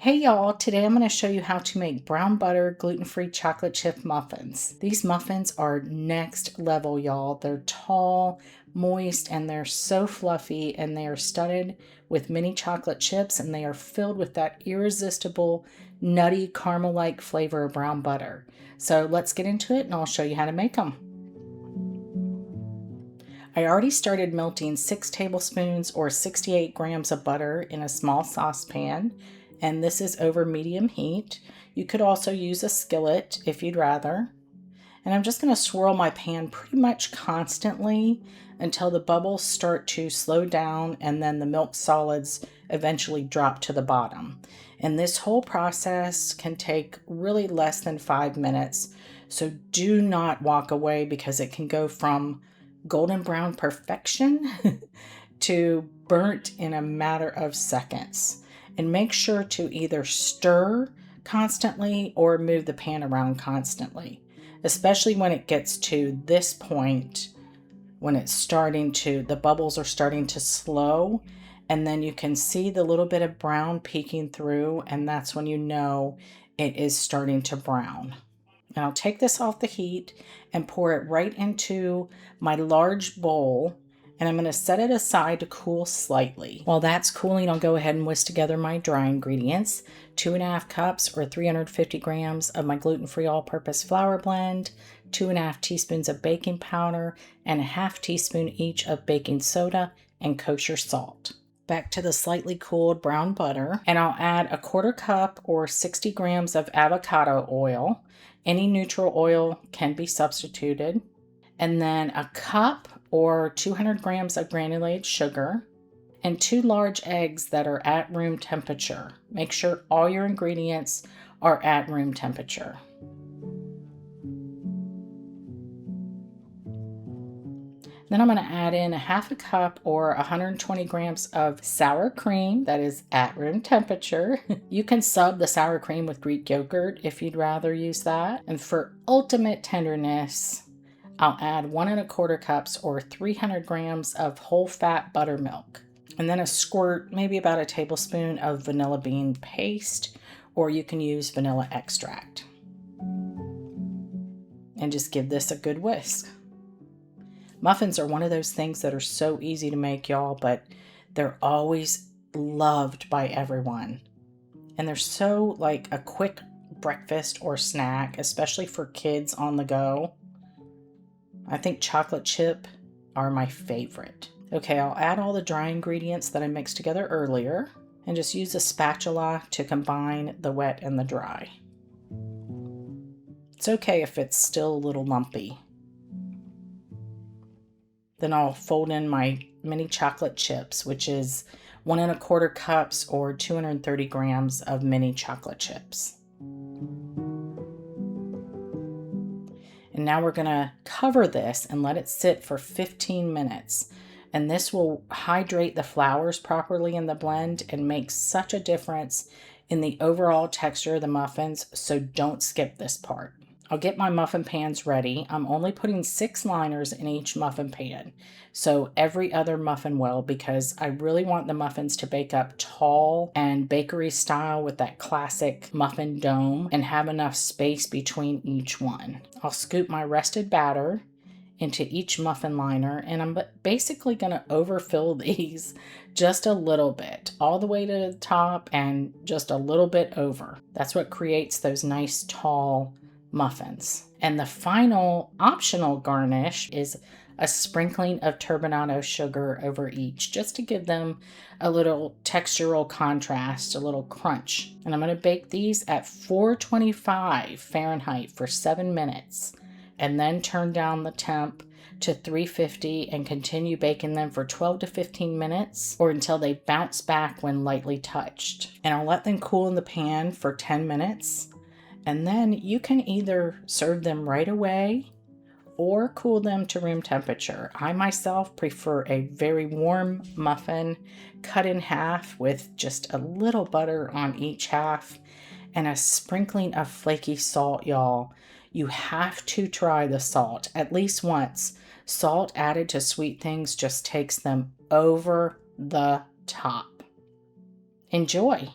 Hey y'all, today I'm going to show you how to make brown butter gluten-free chocolate chip muffins. These muffins are next level, y'all. They're tall, moist, and they're so fluffy, and they are studded with mini chocolate chips, and they are filled with that irresistible, nutty, caramel-like flavor of brown butter. So let's get into it and I'll show you how to make them. I already started melting 6 tablespoons or 68 grams of butter in a small saucepan, and this is over medium heat. You could also use a skillet if you'd rather. And I'm just going to swirl my pan pretty much constantly until the bubbles start to slow down and then the milk solids eventually drop to the bottom. And this whole process can take really less than 5 minutes. So do not walk away because it can go from golden brown perfection to burnt in a matter of seconds. And make sure to either stir constantly or move the pan around constantly, especially when it gets to this point, when it's the bubbles are starting to slow, and then you can see the little bit of brown peeking through, and that's when you know it is starting to brown. And I'll take this off the heat and pour it right into my large bowl, and I'm going to set it aside to cool slightly. While that's cooling, I'll go ahead and whisk together my dry ingredients. 2½ cups or 350 grams of my gluten-free all-purpose flour blend, 2½ teaspoons of baking powder, and ½ teaspoon each of baking soda and kosher salt. Back to the slightly cooled brown butter, and I'll add 1/4 cup or 60 grams of avocado oil. Any neutral oil can be substituted. And then 1 cup or 200 grams of granulated sugar, and 2 large eggs that are at room temperature. Make sure all your ingredients are at room temperature. Then I'm going to add in 1/2 cup or 120 grams of sour cream that is at room temperature. You can sub the sour cream with Greek yogurt if you'd rather use that. And for ultimate tenderness, I'll add 1 1/4 cups or 300 grams of whole fat buttermilk. And then a squirt, maybe about a tablespoon of vanilla bean paste, or you can use vanilla extract. And just give this a good whisk. Muffins are one of those things that are so easy to make, y'all, but they're always loved by everyone. And they're so like a quick breakfast or snack, especially for kids on the go. I think chocolate chip are my favorite. Okay, I'll add all the dry ingredients that I mixed together earlier and just use a spatula to combine the wet and the dry. It's okay if it's still a little lumpy. Then I'll fold in my mini chocolate chips, which is 1 1/4 cups or 230 grams of mini chocolate chips. And now we're going to cover this and let it sit for 15 minutes. And this will hydrate the flours properly in the blend and make such a difference in the overall texture of the muffins, so don't skip this part. I'll get my muffin pans ready. I'm only putting 6 liners in each muffin pan, so every other muffin well, because I really want the muffins to bake up tall and bakery style with that classic muffin dome and have enough space between each one. I'll scoop my rested batter into each muffin liner, and I'm basically going to overfill these just a little bit, all the way to the top and just a little bit over. That's what creates those nice tall muffins. And the final optional garnish is a sprinkling of turbinado sugar over each, just to give them a little textural contrast, a little crunch. And I'm going to bake these at 425 Fahrenheit for 7 minutes, and then turn down the temp to 350 and continue baking them for 12 to 15 minutes or until they bounce back when lightly touched. And I'll let them cool in the pan for 10 minutes. And then you can either serve them right away or cool them to room temperature. I myself prefer a very warm muffin cut in half with just a little butter on each half and a sprinkling of flaky salt, y'all. You have to try the salt at least once. Salt added to sweet things just takes them over the top. Enjoy.